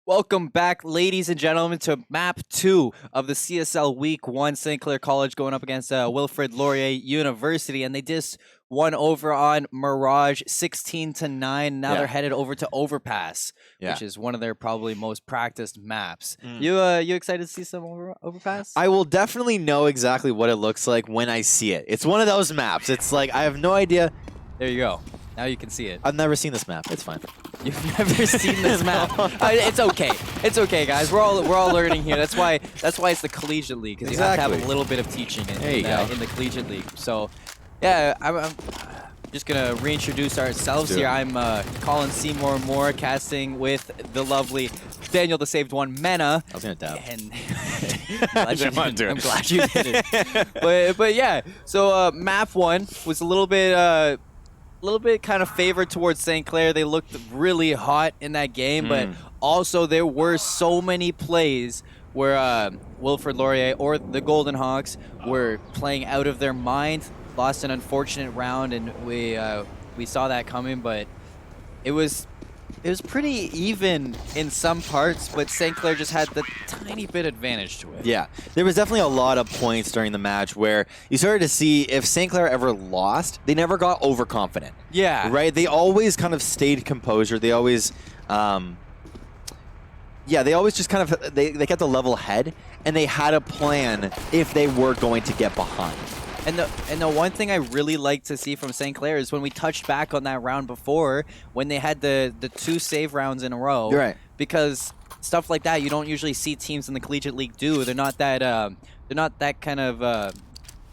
Welcome back, ladies and gentlemen, to Map 2 of the CSL Week 1. St. Clair College going up against Wilfrid Laurier University, and they just won over on Mirage 16-9. Now they're headed over to Overpass, which is one of their probably most practiced maps. You excited to see some Overpass? I will definitely know exactly what it looks like when I see it. It's one of those maps. It's like, I have no idea. There you go. Now you can see it. I've never seen this map. It's fine. You've never seen this map. It's okay. It's okay, guys. We're all learning here. That's why it's the collegiate league, because you have to have a little bit of teaching in the collegiate league. So, yeah, I'm just gonna reintroduce ourselves here. I'm Colin Seymour Moore, casting with the lovely Daniel the Saved One Mena. I was gonna dab. And I'm glad you did it. but yeah. So map 1 was a little bit kind of favored towards St. Clair. They looked really hot in that game, but also there were so many plays where Wilfrid Laurier or the GoldenHawks were playing out of their mind, lost an unfortunate round, and we saw that coming, but it was pretty even in some parts, but St. Clair just had the tiny bit advantage to it. Yeah, there was definitely a lot of points during the match where you started to see if St. Clair ever lost, they never got overconfident. Yeah. Right? They always kind of stayed composure. They always, they always just kind of, they kept a level head, and they had a plan if they were going to get behind. And the one thing I really like to see from St. Clair is when we touched back on that round before, when they had the 2 save rounds in a row. You're right. Because stuff like that you don't usually see teams in the collegiate league do. They're not that kind of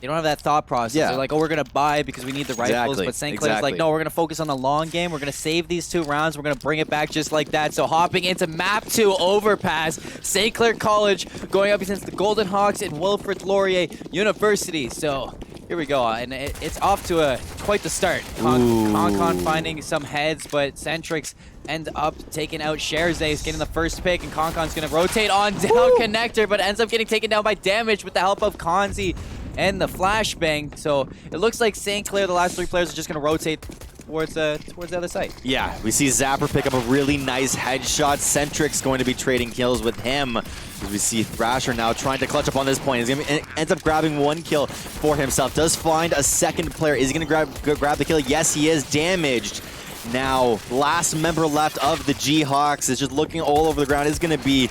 they don't have that thought process. Yeah. They're like, oh, we're gonna buy because we need the rifles. But St. Clair's like, no, we're gonna focus on the long game. We're gonna save these 2 rounds. We're gonna bring it back just like that. So hopping into map 2 Overpass, St. Clair College going up against the GoldenHawks and Wilfrid Laurier University. So here we go, and it's off to quite the start. Concon finding some heads, but Centrix end up taking out Sherzay. He's getting the first pick, and Concon's going to rotate on down connector, but ends up getting taken down by damage with the help of Konzi and the flashbang. So it looks like St. Clair, the last 3 players, are just going to rotate towards the other side. Yeah, we see Zapper pick up a really nice headshot. Centric's going to be trading kills with him. As we see Thrasher now trying to clutch up on this point. Ends up grabbing 1 kill for himself. Does find a second player. Is he going to grab the kill? Yes, he is. Damaged. Now, last member left of the G-Hawks is just looking all over the ground. Is going to be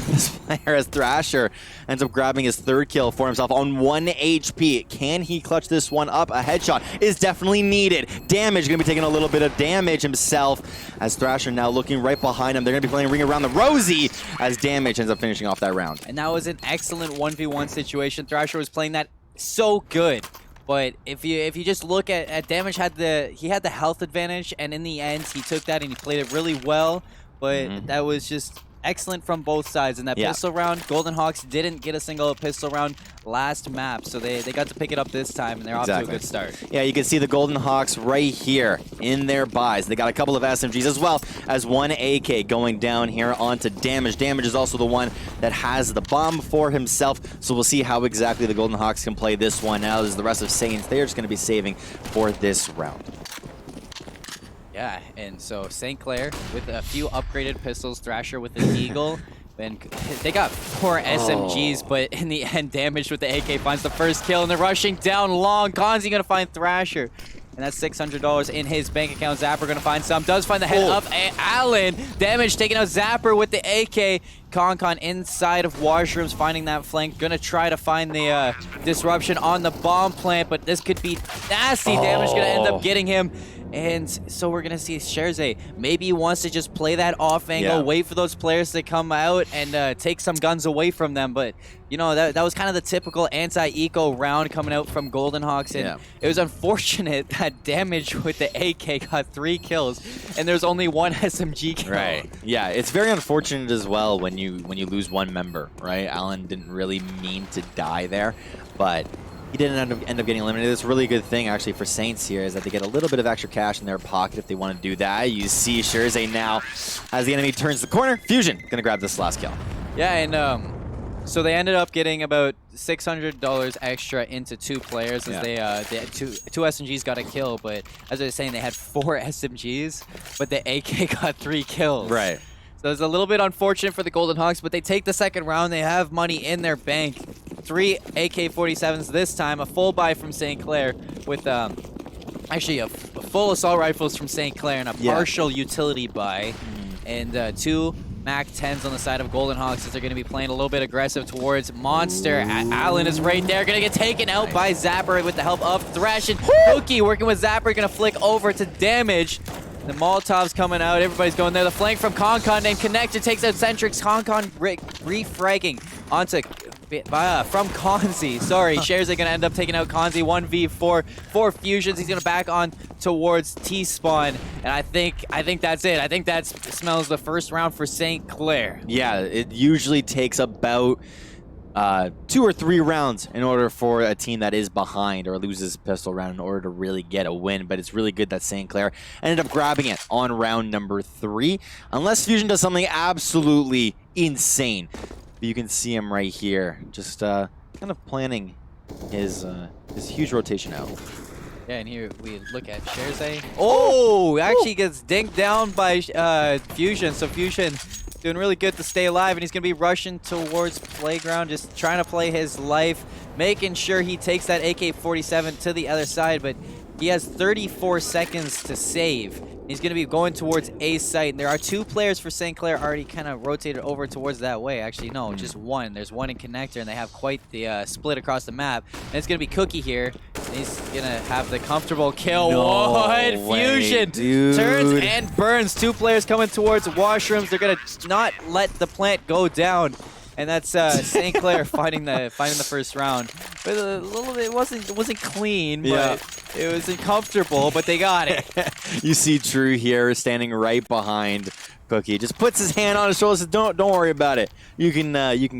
this player as Thrasher ends up grabbing his 3rd kill for himself on 1 HP. Can he clutch this one up? A headshot is definitely needed. Damage going to be taking a little bit of damage himself as Thrasher now looking right behind him. They're going to be playing Ring Around the Rosie as Damage ends up finishing off that round. And that was an excellent 1v1 situation. Thrasher was playing that so good. But if you just look at Damage, he had the health advantage, and in the end he took that and he played it really well. But that was just excellent from both sides. In that pistol round, GoldenHawks didn't get a single pistol round last map, so they got to pick it up this time, and they're off to a good start. Yeah, you can see the GoldenHawks right here in their buys. They got a couple of SMGs as well as 1 AK going down here onto Damage. Damage is also the one that has the bomb for himself, so we'll see how exactly the GoldenHawks can play this one. Now there's the rest of Saints. They're just going to be saving for this round. Yeah, and so St. Clair with a few upgraded pistols, Thrasher with an Eagle, and they got 4 SMGs, but in the end, Damage with the AK finds the first kill, and they're rushing down long. Konzi gonna find Thrasher, and that's $600 in his bank account. Zapper gonna find some, does find the head of Allen. Damage taking out Zapper with the AK. Concon inside of washrooms, finding that flank. Gonna try to find the disruption on the bomb plant, but this could be nasty. Damage gonna end up getting him. And so we're going to see Sherzay. Maybe he wants to just play that off angle, wait for those players to come out and take some guns away from them. But, you know, that was kind of the typical anti-eco round coming out from GoldenHawks. And it was unfortunate that Damage with the AK got 3 kills, and there's only 1 SMG kill. Right. Yeah, it's very unfortunate as well when you lose 1 member, right? Allen didn't really mean to die there, but he didn't end up getting eliminated. It's a really good thing, actually, for Saints here, is that they get a little bit of extra cash in their pocket if they want to do that. You see Sherzay now, as the enemy turns the corner, Fusion going to grab this last kill. Yeah, and so they ended up getting about $600 extra into 2 players, as they had two SMGs got a kill, but as I was saying, they had 4 SMGs, but the AK got 3 kills. Right. So it's a little bit unfortunate for the GoldenHawks, but they take the second round. They have money in their bank. 3 AK-47s this time, a full buy from St. Clair with actually a full assault rifles from St. Clair and a partial utility buy, and 2 MAC-10s on the side of GoldenHawks as they're going to be playing a little bit aggressive towards Monster. Allen is right there, going to get taken out by Zapper with the help of Thrash, and Cookie working with Zapper, going to flick over to damage. The Molotov's coming out, everybody's going there. The flank from Concon, and Connector takes out Centrix. Concon refragging onto from Konzi. Sorry, Shares are going to end up taking out Konzi. 1v4 for Fusions. He's going to back on towards T-Spawn, and I think that's it. I think that smells the first round for St. Clair. Yeah, it usually takes about 2 or 3 rounds in order for a team that is behind or loses pistol round in order to really get a win, but it's really good that St. Clair ended up grabbing it on round number 3, unless Fusion does something absolutely insane. But you can see him right here, just kind of planning his huge rotation out. Yeah, and here we look at Sherzay. Oh, actually gets dinked down by Fusion, so Fusion doing really good to stay alive, and he's going to be rushing towards Playground, just trying to play his life, making sure he takes that AK-47 to the other side, but he has 34 seconds to save. He's going to be going towards A site, and there are 2 players for St. Clair already kind of rotated over towards that way. Actually, no, just 1. There's 1 in Connector, and they have quite the split across the map. And it's going to be Cookie here, and he's going to have the comfortable kill. What? Fusion turns and burns. 2 players coming towards washrooms. They're going to not let the plant go down. And that's St. Clair fighting the first round. But a little bit, it wasn't clean, but it was uncomfortable, but they got it. You see True here standing right behind Cookie. Just puts his hand on his shoulder and says, don't worry about it. You can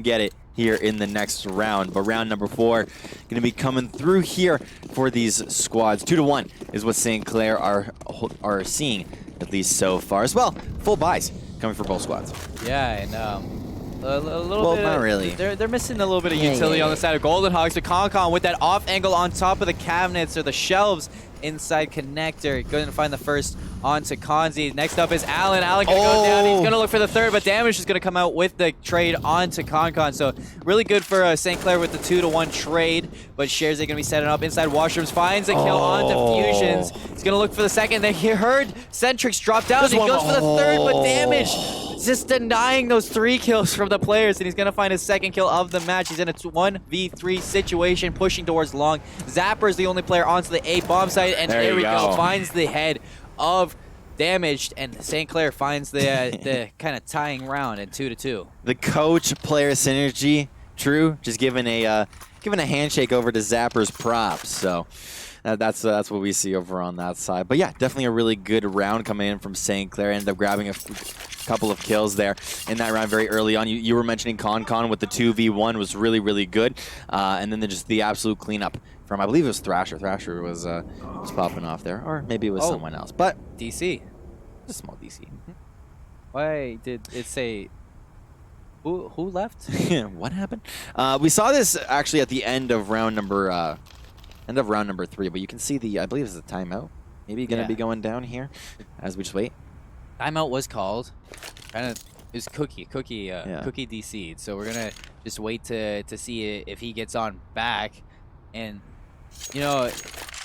get it here in the next round. But round number 4 going to be coming through here for these squads. 2-1 is what St. Clair are seeing, at least so far as well. Full buys coming for both squads. Yeah, and a little well, bit. Not really. They're missing a little bit of utility on the side of GoldenHawks. The Concon with that off angle on top of the cabinets or the shelves inside Connector. Going to find the first onto Konzi. Next up is Allen. Allen going to go down. He's going to look for the third, but Damage is going to come out with the trade onto Concon. So really good for St. Clair with the 2-1 trade. But Shares are going to be setting up inside washrooms. Finds a kill onto Fusions. He's going to look for the second. Then he heard Centrix drop down. He goes for the third, but Damage just denying those 3 kills from the players, and he's going to find his second kill of the match. He's in a 1v3 situation, pushing towards long. Zapper is the only player onto the A bomb site, and there we go. Finds the head of Damaged, and St. Clair finds the kind of tying round at 2-2. The coach-player synergy, True, just giving a handshake over to Zapper's props. So that's what we see over on that side. But yeah, definitely a really good round coming in from St. Clair. Ended up grabbing a couple of kills there in that round very early on. You were mentioning Concon with the 2v1 was really, really good. And then just the absolute cleanup from, I believe it was Thrasher. Thrasher was popping off there. Or maybe it was someone else. But DC. A small DC. Why did it say... Who left? What happened? We saw this actually at the end of round number 3, but you can see I believe it's a timeout. Maybe going to be going down here as we just wait. Timeout was called. It was Cookie DC'd. So we're gonna just wait to see if he gets on back. And you know,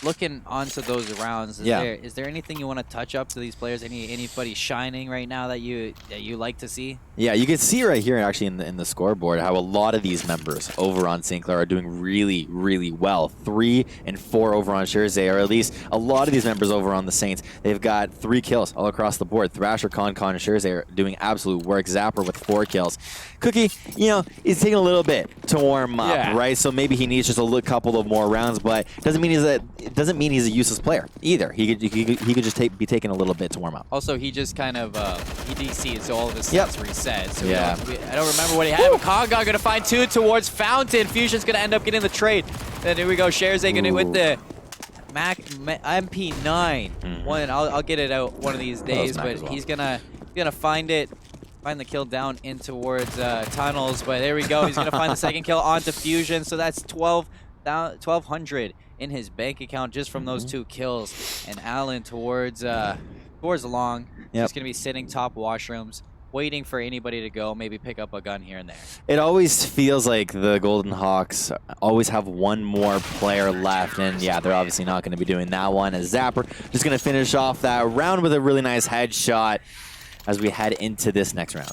looking onto those rounds, is there anything you want to touch up to these players? Anybody shining right now that you like to see? Yeah, you can see right here actually in the scoreboard how a lot of these members over on St. Clair are doing really, really well. 3 and 4 over on Sherzay, or at least a lot of these members over on the Saints. They've got 3 kills all across the board. Thrasher, Concon, and Sherzay are doing absolute work. Zapper with 4 kills. Cookie, is taking a little bit to warm up, right? So maybe he needs just a couple of more rounds, but it doesn't mean he's a useless player either. He could just be taking a little bit to warm up. Also, he just kind of he DC'd, so all of his stats reset. So yeah. I don't remember what he had. Concon going to find 2 towards Fountain. Fusion's going to end up getting the trade. Then here we go. Sherzay going to with the MP9. One, I'll get it out one of these days, but he's gonna find the kill down in towards tunnels. But there we go. He's gonna find the second kill onto Fusion. So that's 1,200 in his bank account just from those 2 kills. And Allen towards long. He's gonna be sitting top washrooms. waiting for anybody to go, maybe pick up a gun here and there. It always feels like the GoldenHawks always have one more player left, and yeah, they're obviously not going to be doing that one. As Zapper just going to finish off that round with a really nice headshot as we head into this next round.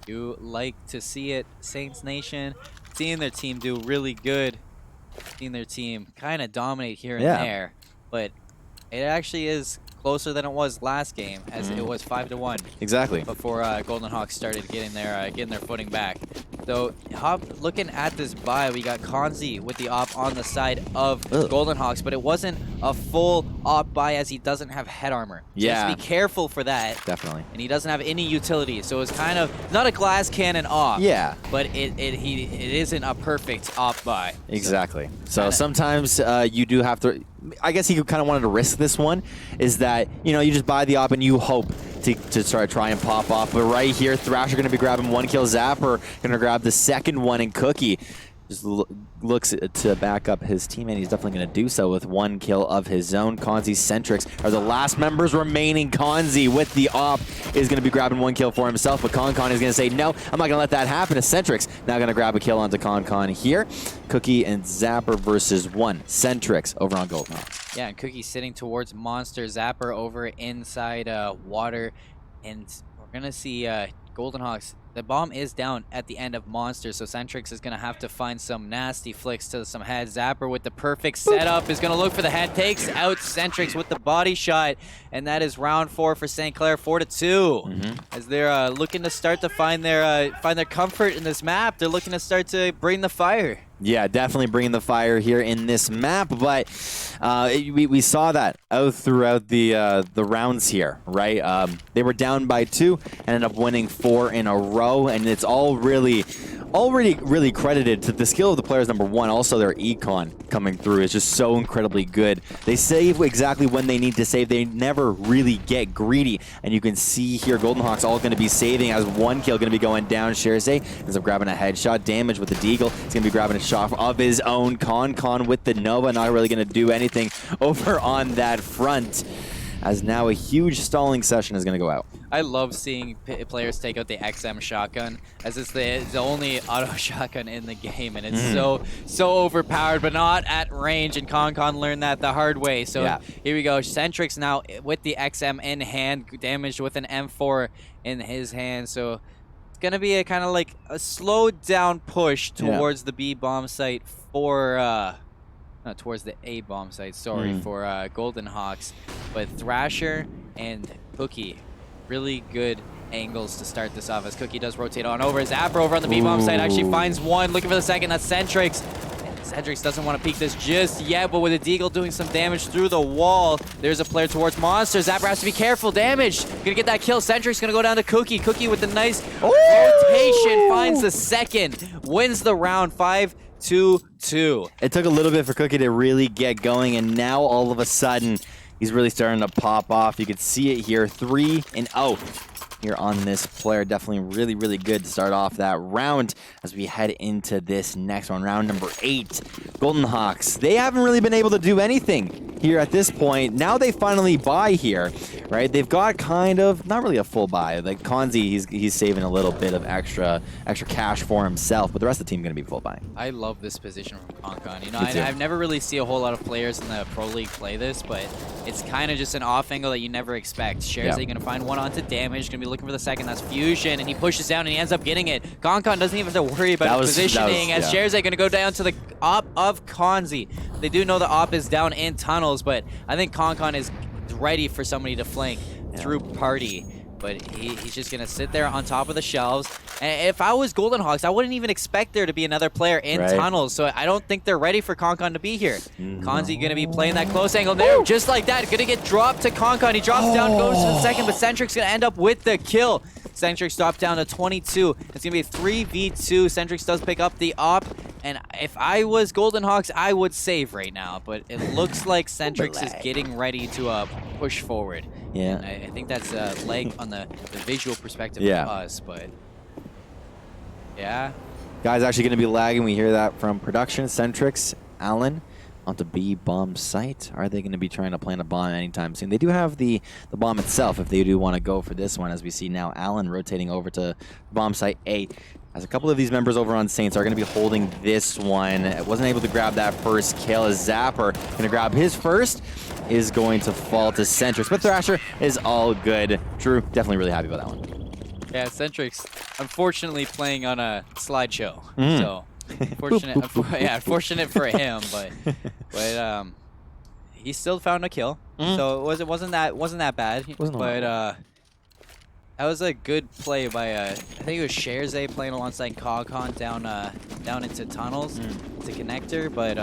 You like to see it, Saints Nation, seeing their team do really good, seeing their team kind of dominate here and there, but it actually is closer than it was last game, as it was 5-1. Exactly. Before GoldenHawks started getting their footing back. So looking at this buy, we got Kanzi with the op on the side of GoldenHawks, but it wasn't a full op buy as he doesn't have head armor. So you have to be careful for that. Definitely. And he doesn't have any utility, so it's kind of not a glass cannon op. Yeah. But it isn't a perfect op buy. Exactly. So sometimes you do have to. I guess he kind of wanted to risk this one. Is that you just buy the op and you hope to try and pop off. But right here, Thrasher going to be grabbing 1 kill. Zapper going to grab the second one, and Cookie just looks to back up his teammate. He's definitely going to do so with 1 kill of his own. Kanzi Centrix are the last members remaining. Kanzi with the op is going to be grabbing 1 kill for himself, but Concon is going to say, no, I'm not going to let that happen. Centrix now going to grab a kill onto Concon here. Cookie and Zapper versus 1. Centrix over on GoldenHawks. Yeah, and Cookie sitting towards Monster. Zapper over inside water, and we're going to see GoldenHawks. The bomb is down at the end of Monster, so Centrix is going to have to find some nasty flicks to some head. Zapper with the perfect setup is going to look for the head, takes out Centrix with the body shot, and that is round 4 for St. Clair, 4-2. As they're looking to start to find their comfort in this map. They're looking to start to bring the fire. Yeah, definitely bringing the fire here in this map, but we saw that out throughout the rounds here, right? They were down by 2 and ended up winning 4 in a row, and it's all really credited to the skill of the players, number 1. Also, their econ coming through is just so incredibly good. They save exactly when they need to save. They never really get greedy, and you can see here GoldenHawks all going to be saving as 1 kill going to be going down. Sherzay ends up grabbing a headshot. Damage with the Deagle. He's going to be grabbing a shot of his own. Concon with the Nova, not really going to do anything over on that front, as now a huge stalling session is going to go out. I love seeing players take out the XM shotgun, as it's the only auto shotgun in the game, and it's so overpowered, but not at range, and Concon learned that the hard way. So here we go. Centrix now with the XM in hand, damaged with an M4 in his hand, so it's going to be a kind of like a slowed down push towards the B bomb site for towards the A bomb site, sorry, for GoldenHawks. But Thrasher and Cookie, really good angles to start this off, as Cookie does rotate on over. Zapper over on the B bomb site actually finds one, looking for the second. That's Centrix. Centrix doesn't want to peek this just yet, but with a Deagle doing some damage through the wall, there's a player towards Monster. Zapper has to be careful. Damage. Gonna get that kill. Centrix gonna go down to Cookie. Cookie with the nice rotation finds the second, wins the round 5-2. It took a little bit for Cookie to really get going, and now all of a sudden, he's really starting to pop off. You can see it here, 3-0 here on this player. Definitely really good to start off that round as we head into this next one, round number 8. GoldenHawks, they haven't really been able to do anything here at this point. Now they finally buy here, right? They've got kind of, not really a full buy. Like Kanzi, he's saving a little bit of extra cash for himself, but the rest of the team going to be full buy. I love this position from Concon. I've never really seen a whole lot of players in the Pro League play this, but it's kind of just an off angle that you never expect. Sherzay going to find one onto damage, going to be looking for the second. That's Fusion, and he pushes down and he ends up getting it. Concon doesn't even have to worry about positioning, as Sherzay going to go down to the op of Kanzi. They do know the op is down in tunnels, but I think Concon is ready for somebody to flank through party. But he's just going to sit there on top of the shelves. And if I was GoldenHawks, I wouldn't even expect there to be another player in tunnels. So I don't think they're ready for Concon to be here. Kanzi going to be playing that close angle there. Just like that, going to get dropped to Concon. He drops down, goes to the second, but Centrix going to end up with the kill. Centrix dropped down to 22. It's going to be a 3v2. Centrix does pick up the op. And if I was GoldenHawks, I would save right now. But it looks like Centrix is getting ready to push forward. Yeah. And I think that's a leg on the visual perspective of us, but yeah. Guys actually going to be lagging. We hear that from production. Centrix, Allen onto B bomb site. Are they going to be trying to plant a bomb anytime soon? They do have the bomb itself if they do want to go for this one, as we see now Allen rotating over to bomb site A. As a couple of these members over on Saints are going to be holding this one. Wasn't able to grab that first kill as Zapper going to grab his first. Is going to fall to Centrix, but Thrasher is all good. Drew, definitely really happy about that one. Yeah, Centrix, unfortunately playing on a slideshow. So, unfortunate for him, but he still found a kill. So it wasn't that bad. That was a good play by I think it was Sherzay playing alongside Cogcon down into tunnels to connector, but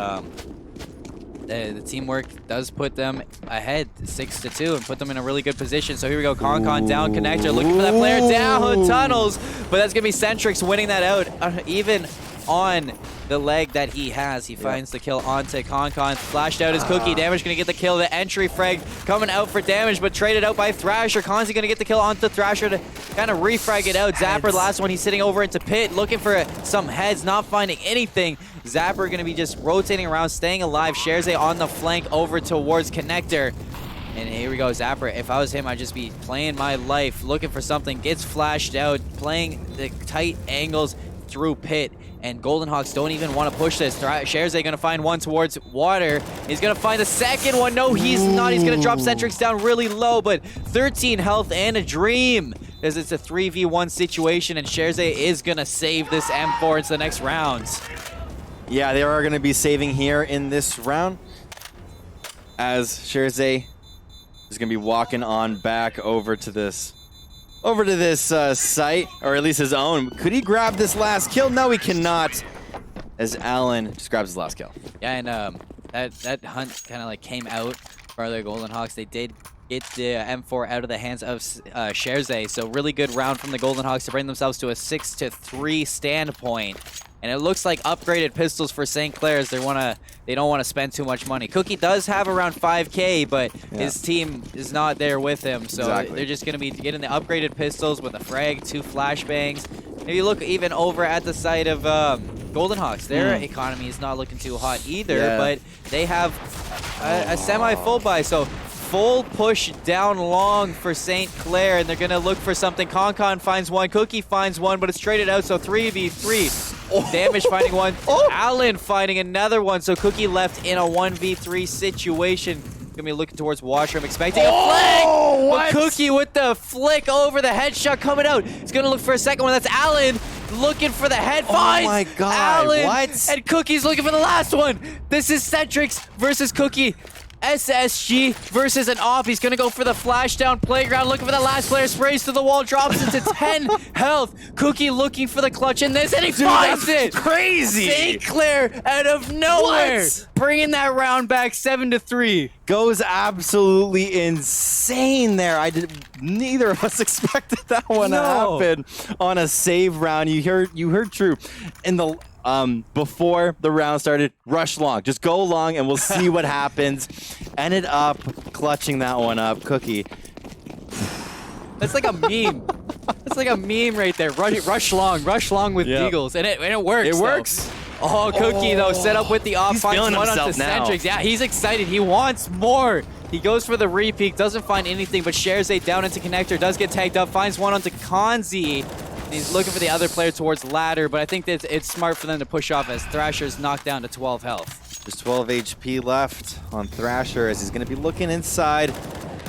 the teamwork does put them ahead 6-2 and put them in a really good position. So here we go, Concon down connector, looking for that player down tunnels, but that's gonna be Centrix winning that out, even on the leg that he has. He finds the kill onto Concon, flashed out his Cookie. Damage gonna get the kill, the entry frag coming out for damage, but traded out by Thrasher. Konzi gonna get the kill onto Thrasher to kind of refrag it out. Zapper, the last one, he's sitting over into Pit, looking for some heads, not finding anything. Zapper gonna be just rotating around, staying alive. Sherzay on the flank over towards connector. And here we go, Zapper. If I was him, I'd just be playing my life, looking for something. Gets flashed out, playing the tight angles through Pit. And GoldenHawks don't even want to push this. Sherzay gonna find one towards water. He's gonna find the second one. No, he's not. He's gonna drop Centrix down really low, but 13 health and a dream, as it's a 3v1 situation, and Sherzay is gonna save this M4 into the next rounds. Yeah, they are gonna be saving here in this round, as Sherzay is gonna be walking on back over to this site, or at least his own. Could he grab this last kill? No, he cannot, as Allen just grabs his last kill. Yeah, and that hunt kind of like came out for the GoldenHawks. They did get the M4 out of the hands of Sherzay, so really good round from the GoldenHawks to bring themselves to a 6-3 standpoint. And it looks like upgraded pistols for St. Clair's. They don't want to spend too much money. Cookie does have around 5K, but his team is not there with him. So they're just going to be getting the upgraded pistols with a frag, 2 flashbangs. If you look even over at the side of GoldenHawks, their economy is not looking too hot either, but they have a semi-full buy. So full push down long for St. Clair, and they're going to look for something. Concon finds one, Cookie finds one, but it's traded out, so 3v3. Damage finding one, Allen finding another one, so Cookie left in a 1v3 situation. Gonna be looking towards washroom, expecting a flick! But Cookie with the flick over the headshot coming out. He's gonna look for a second one. That's Allen looking for the head. Finds my God, Allen, and Cookie's looking for the last one. This is Centrix versus Cookie. SSG versus an off. He's gonna go for the flash down playground, looking for the last player, sprays to the wall, drops into 10 health. Cookie looking for the clutch in this, and he finds it! Crazy! St. Clair out of nowhere, bringing that round back 7-3. Goes absolutely insane there. Neither of us expected that one to happen on a save round. You heard Drew in the before the round started, rush long. Just go long and we'll see what happens. Ended up clutching that one up. Cookie. That's like a meme. That's like a meme right there. Rush long with Deagles. And it works. It works. Oh, Cookie, though, set up with the off. He's feeling himself now. Centrix. Yeah, he's excited. He wants more. He goes for the repeat, doesn't find anything, but Sherzay down into connector, does get tagged up, finds one onto Konzi. He's looking for the other player towards ladder, but I think that it's smart for them to push off as Thrasher's knocked down to 12 health. There's 12 HP left on Thrasher as he's going to be looking inside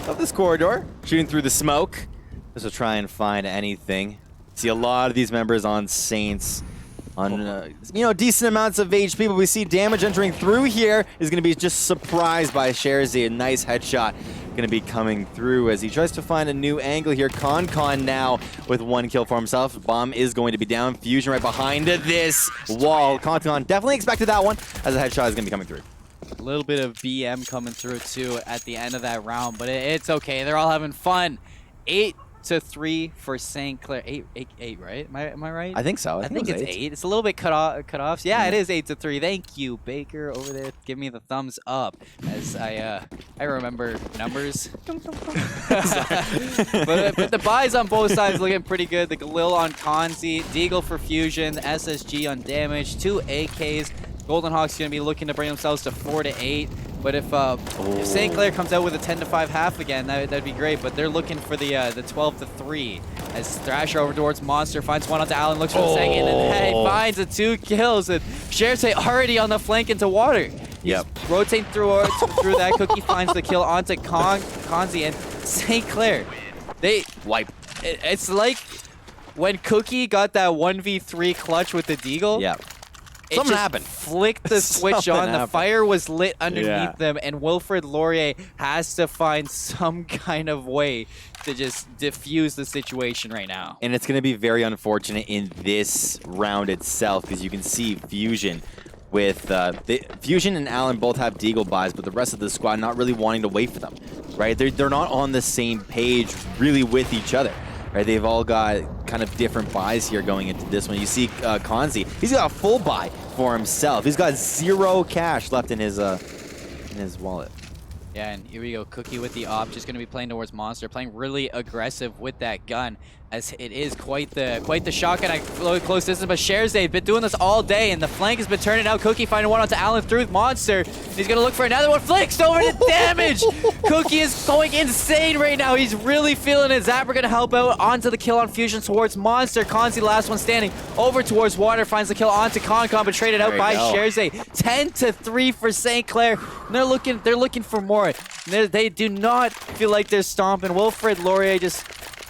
of this corridor, shooting through the smoke. Just to try and find anything. See a lot of these members on Saints on decent amounts of HP, but we see damage entering through here is going to be just surprised by Sherzay. A nice headshot going to be coming through as he tries to find a new angle here. Concon now with 1 kill for himself. Bomb is going to be down. Fusion right behind this wall. Concon definitely expected that one as a headshot is going to be coming through. A little bit of BM coming through too at the end of that round, but it's okay. They're all having fun. 8-3 for St. Clair. 8, right? Am I right? I think so. I think it's 8. It's a little bit cut off. Yeah, it is 8-3. Thank you, Baker, over there. Give me the thumbs up as I remember numbers. But the buys on both sides looking pretty good. The Galil on Konzi, Deagle for fusion, SSG on damage, 2 AKs. GoldenHawks going to be looking to bring themselves to 4-8. But if St. Clair comes out with a 10-5 half again, that'd be great. But they're looking for the 12-3 as Thrasher over towards Monster finds one onto Allen, looks for the second, and hey, finds the 2 kills. And Shersay already on the flank into water. He's rotating through that. Cookie finds the kill onto Konzi and St. Clair. They wipe. It's like when Cookie got that 1v3 clutch with the Deagle. Yeah. Something happened. Flicked the switch on. The fire was lit underneath them, and Wilfrid Laurier has to find some kind of way to just diffuse the situation right now. And it's going to be very unfortunate in this round itself, because you can see Fusion with Fusion and Allen both have Deagle buys, but the rest of the squad not really wanting to wait for them, right? They're not on the same page really with each other. Right, they've all got kind of different buys here going into this one. You see Konzi, he's got a full buy for himself. He's got 0 cash left in his wallet. Yeah, and here we go. Cookie with the op, just going to be playing towards Monster, playing really aggressive with that gun, as it is quite the shotgun at close distance. But Shersay been doing this all day, and the flank has been turning out. Cookie finding one onto Allen through Monster. He's going to look for another one. Flicks over to damage. Cookie is going insane right now. He's really feeling it. Zapper going to help out onto the kill on Fusion towards Monster. Konzi, last one standing, over towards Water, finds the kill onto Concon, but traded out by Shersay. 10-3 for St. Clair. And they're looking for more. They do not feel like they're stomping. Wilfrid Laurier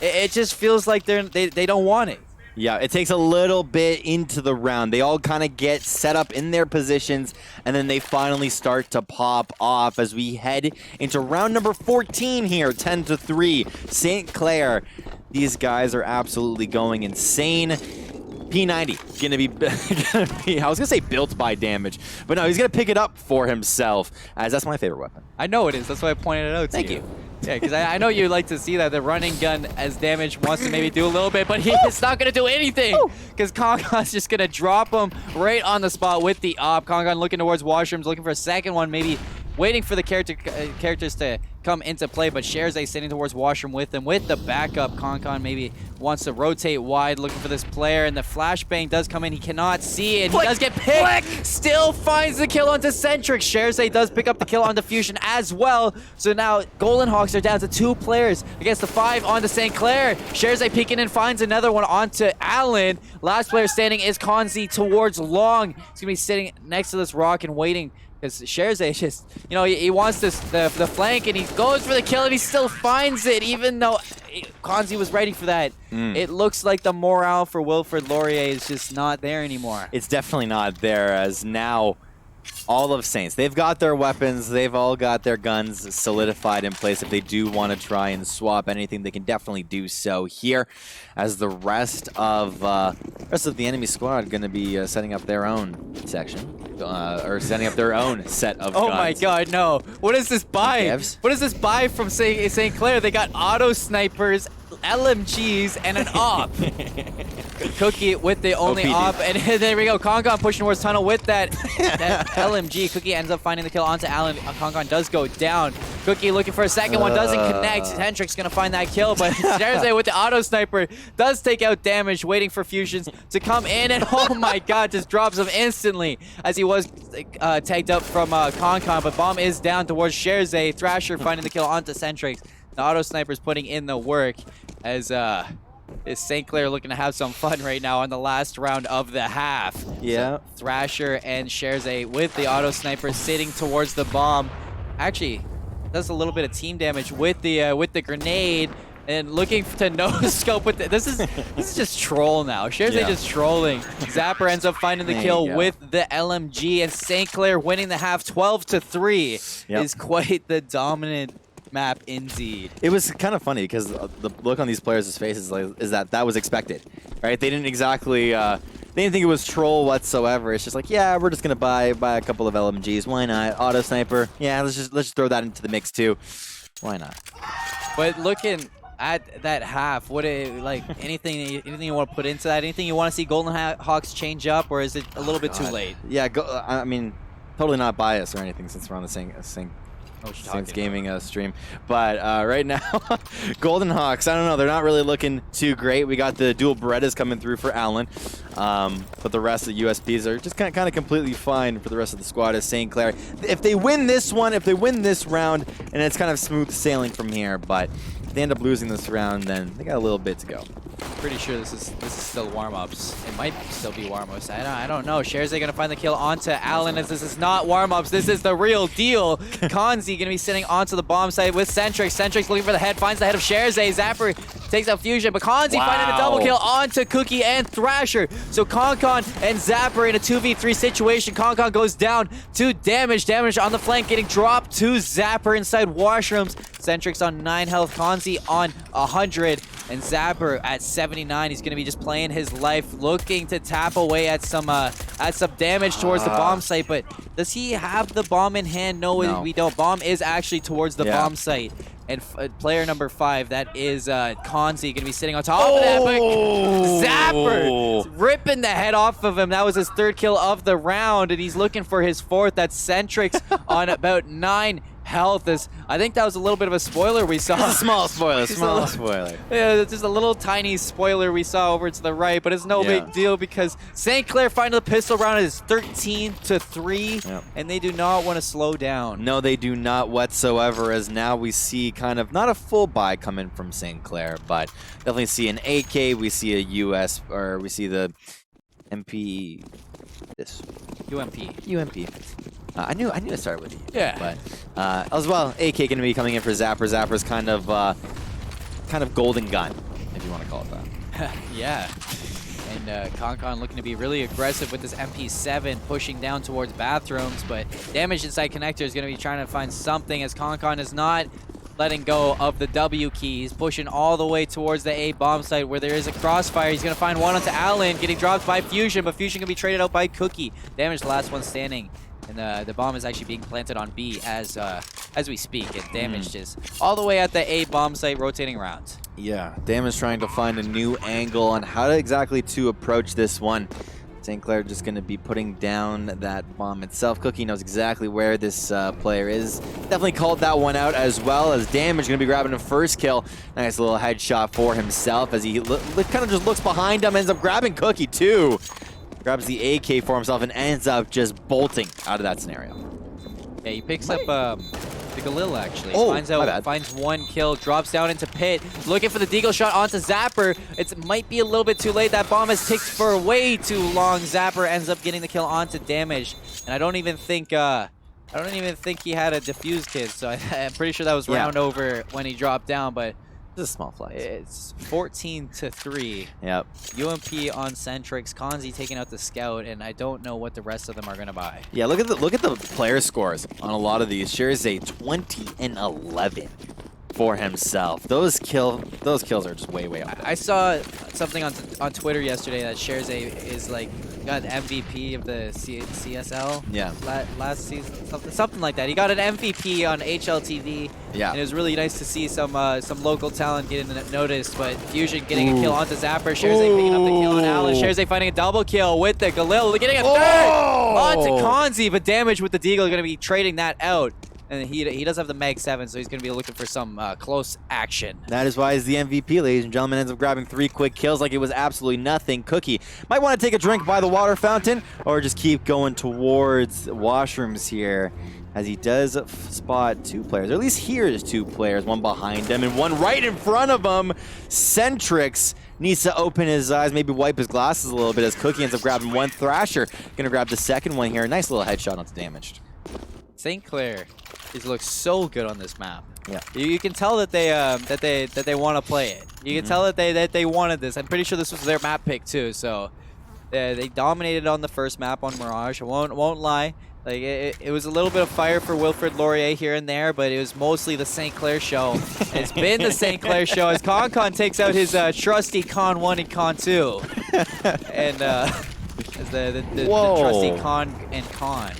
it just feels like they don't want it. Yeah, it takes a little bit into the round. They all kind of get set up in their positions, and then they finally start to pop off as we head into round number 14 here, 10-3. St. Clair, these guys are absolutely going insane. P90 gonna be I was gonna say built by damage, but no, he's gonna pick it up for himself, as that's my favorite weapon. I know it is. That's why I pointed it out to you. Thank you. Yeah, because I know you like to see that the running gun as damage wants to maybe do a little bit, but he's not going to do anything because Kongon's just going to drop him right on the spot with the op. Kongon looking towards washrooms, looking for a second one, maybe waiting for the characters to come into play, but Shersay sitting towards washroom with him with the backup. Concon maybe wants to rotate wide, looking for this player, and the flashbang does come in. He cannot see it. He does get picked. Still finds the kill onto Centric. Shersay does pick up the kill onto Fusion as well. So now GoldenHawks are down to 2 players against the 5 onto St. Clair. Shersay peeking in, finds another one onto Allen. Last player standing is Konzi towards Long. He's going to be sitting next to this rock and waiting, because Shersay just, he wants the flank, and he goes for the kill, and he still finds it, even though Konzi was ready for that. It looks like the morale for Wilfrid Laurier is just not there anymore. It's definitely not there, as now all of Saints, they've got their weapons, they've all got their guns solidified in place. If they do want to try and swap anything, they can definitely do so here, as the rest of the enemy squad going to be setting up their own section, or setting up their own set of guns. Oh my god, no. What is this buy? What is this buy from St. Clair? They got auto snipers, LMGs, and an op. Cookie with the only op, and there we go. Kongon pushing towards tunnel with that LMG. Cookie ends up finding the kill onto Allen. Kongon does go down. Cookie looking for a second one, doesn't connect. Hendrick's gonna find that kill, but Shersay with the auto sniper does take out damage, waiting for Fusions to come in, and oh my god, just drops him instantly as he was tagged up from Concon, but bomb is down towards Shersay. Thrasher finding the kill onto Centrix. The auto sniper's putting in the work, as is St. Clair looking to have some fun right now on the last round of the half. Yeah. So Thrasher and Shersay with the auto sniper sitting towards the bomb. Actually, does a little bit of team damage with the grenade, and looking to no scope with it. This is just troll now. Shersay just trolling. Zapper ends up finding the kill with the LMG, and St. Clair winning the half 12-3 is quite the dominant map indeed. It was kind of funny because the look on these players' faces is that was expected, right? They didn't exactly they didn't think it was troll whatsoever. It's just like, yeah, we're just gonna buy a couple of LMGs. Why not? Auto sniper. Yeah, let's just throw that into the mix too. Why not? But looking at that half, anything you want to put into that? Anything you want to see GoldenHawks change up, or is it a little bit too late? Yeah, I mean, totally not biased or anything, since we're on the same Saints Gaming stream. But right now, GoldenHawks, I don't know, they're not really looking too great. We got the dual Berettas coming through for Allen. But the rest of the USPs are just kind of completely fine for the rest of the squad as St. Clair. If they win this one, if they win this round, and it's kind of smooth sailing from here, but if they end up losing this round, then they got a little bit to go. Pretty sure this is still warm-ups. It might still be warm-ups. I don't know. Sherzay gonna find the kill onto Allen as this is not warm-ups. This is the real deal. Kanzi gonna be sitting onto the bomb site with Centrix. Centrix looking for the head, finds the head of Sherzay. Zapper takes out Fusion, but Kanzi finding a double kill onto Cookie and Thrasher. So Konkon and Zapper in a 2v3 situation. Konkon goes down to damage. Damage on the flank getting dropped to Zapper inside washrooms. Centrix on 9 health, Kanzi on 100. And Zapper at 79, he's going to be just playing his life, looking to tap away at some damage towards the bomb site. But does he have the bomb in hand? No, we don't. Bomb is actually towards the bomb site. And player number 5, that is Kanzi, going to be sitting on top of that. But Zapper ripping the head off of him. That was his 3rd kill of the round, and he's looking for his 4th. That's Centrix on about 9 health. I think that was a little bit of a spoiler we saw. It's a small spoiler, spoiler. Yeah, it's just a little tiny spoiler we saw over to the right, but it's no big deal because St. Clair finding the pistol round is 13-3, and they do not want to slow down. No, they do not whatsoever, as now we see kind of not a full buy coming from St. Clair, but definitely see an AK, we see a US, or we see the MP, UMP. I knew it started with E. Yeah. But as well, AK going to be coming in for Zapper. Zapper's kind of golden gun, if you want to call it that. Yeah. And Konkon looking to be really aggressive with this MP7, pushing down towards bathrooms, but damage inside connector is going to be trying to find something as Konkon is not letting go of the W key. He's pushing all the way towards the A bomb site where there is a crossfire. He's going to find one onto Allen, getting dropped by Fusion, but Fusion can be traded out by Cookie. Damage the last one standing. And the bomb is actually being planted on B as we speak. And Damaged is all the way at the A bomb site, rotating around. Yeah, Damage trying to find a new angle on how exactly to approach this one. St. Clair just going to be putting down that bomb itself. Cookie knows exactly where this player is. Definitely called that one out as well, as Damage going to be grabbing a 1st kill. Nice little headshot for himself as he kind of just looks behind him, ends up grabbing Cookie too. Grabs the AK for himself and ends up just bolting out of that scenario. Yeah, he picks up the Galil actually. Finds 1 kill, drops down into pit, looking for the deagle shot onto Zapper. It might be a little bit too late. That bomb has ticked for way too long. Zapper ends up getting the kill onto Damage, and I don't even think he had a defuse kit. So I'm pretty sure that was round over when he dropped down, but. Just a small flag. It's 14-3. Yep. UMP on Centrix. Kanzi taking out the scout, and I don't know what the rest of them are going to buy. Yeah, look at the player scores on a lot of these. Sherzay 20 and 11 for himself. Those kills are just way up. I saw something on Twitter yesterday that Sherzay is like got MVP of the CSL. Yeah. Last season, something like that. He got an MVP on HLTV. Yeah. And it was really nice to see some local talent getting noticed. But Fusion getting a kill onto Zapper. Sherzay picking up the kill on Alice. Sherzay finding a double kill with the Galil. Getting a 3rd onto Kanzi, but Damage with the Deagle going to be trading that out. And he does have the Mag 7, so he's going to be looking for some close action. That is why he's the MVP, ladies and gentlemen. Ends up grabbing 3 quick kills like it was absolutely nothing. Cookie might want to take a drink by the water fountain or just keep going towards washrooms here, as he does spot 2 players. Or at least hears 2 players, one behind him and one right in front of him. Centrix needs to open his eyes, maybe wipe his glasses a little bit, as Cookie ends up grabbing 1. Thrasher going to grab the 2nd one here. Nice little headshot onto Damaged. St. Clair looks so good on this map. Yeah, you can tell that they want to play it. You can tell that they wanted this. I'm pretty sure this was their map pick too. So they dominated on the first map on Mirage. I won't lie. Like it was a little bit of fire for Wilfrid Laurier here and there, but it was mostly the St. Clair show. And it's been the St. Clair show as Konkon takes out his trusty Con 1 and Con 2, and as the trusty Con and Con.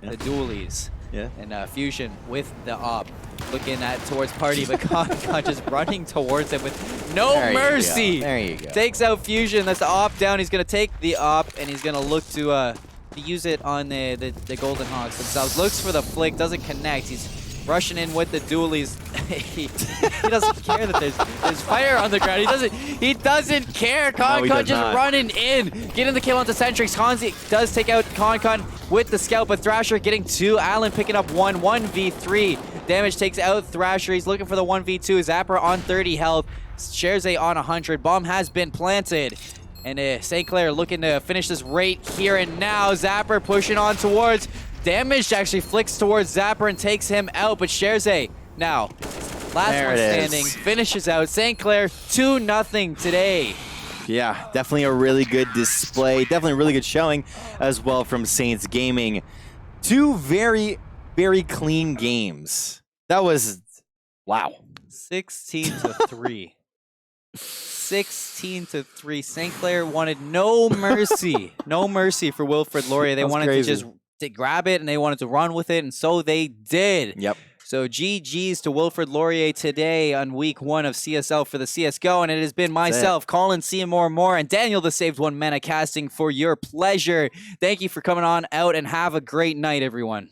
The dualies. Yeah. And Fusion with the op looking towards Party, but Konkon just running towards him with no mercy. There you go. Takes out Fusion. That's the op down. He's going to take the op, and he's going to look to to use it on the GoldenHawks themselves. Looks for the flick, doesn't connect. He's rushing in with the dualies. he doesn't care that there's fire on the ground. He doesn't care. Concon just running in, getting the kill onto Centrix. Hansi does take out Concon with the scout, but Thrasher getting 2. Allen picking up 1v3. Damage takes out Thrasher. He's looking for the 1v2. Zapper on 30 health. Scherze on 100. Bomb has been planted. And St. Clair looking to finish this right here and now. Zapper pushing on towards. Damage actually flicks towards Zapper and takes him out. But Scherze now, last one standing, finishes out. St. Clair 2-0 today. Yeah, definitely a really good display. Definitely a really good showing as well from Saints Gaming. 2 very, very clean games. That was, wow. 16-3. 16-3. St. Clair wanted no mercy. No mercy for Wilfrid Laurier. They wanted to just grab it and they wanted to run with it, and so they did. Yep. So GG's to Wilfrid Laurier today on week 1 of CSL for the CSGO, and it has been myself, Colin Seymour Moore, and Daniel the Saved One Mena casting for your pleasure. Thank you for coming on out, and have a great night, everyone.